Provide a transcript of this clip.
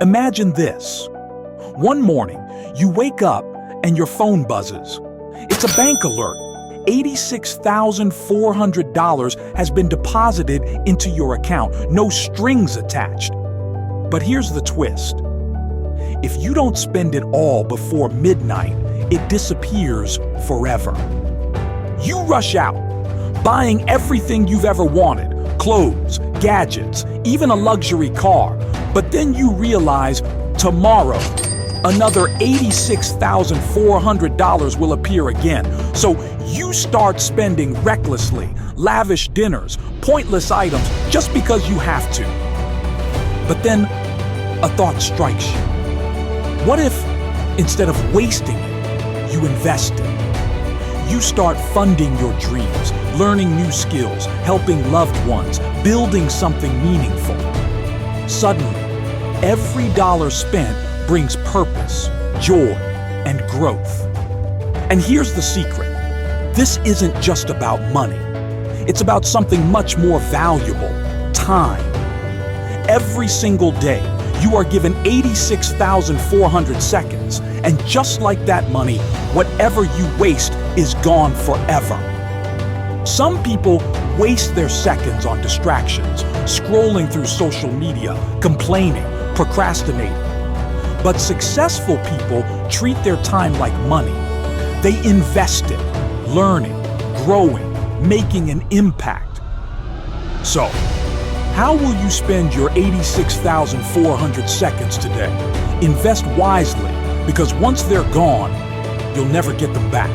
Imagine this. One morning, you wake up and your phone buzzes. It's a bank alert. $86,400 has been deposited into your account, no strings attached. But here's the twist. If you don't spend it all before midnight, it disappears forever. You rush out, buying everything you've ever wanted, clothes, gadgets, even a luxury car. But then you realize tomorrow, another $86,400 will appear again. So you start spending recklessly, lavish dinners, pointless items, just because you have to. But then a thought strikes you. What if, instead of wasting it, you invest it? You start funding your dreams, learning new skills, helping loved ones, building something meaningful. Suddenly, every dollar spent brings purpose, joy, and growth. And here's the secret. This isn't just about money. It's about something much more valuable: time. Every single day, you are given 86,400 seconds, and just like that money, whatever you waste is gone forever. Some people waste their seconds on distractions, scrolling through social media, complaining, procrastinating. But successful people treat their time like money. They invest it, learning, growing, making an impact. So, how will you spend your 86,400 seconds today? Invest wisely, because once they're gone, you'll never get them back.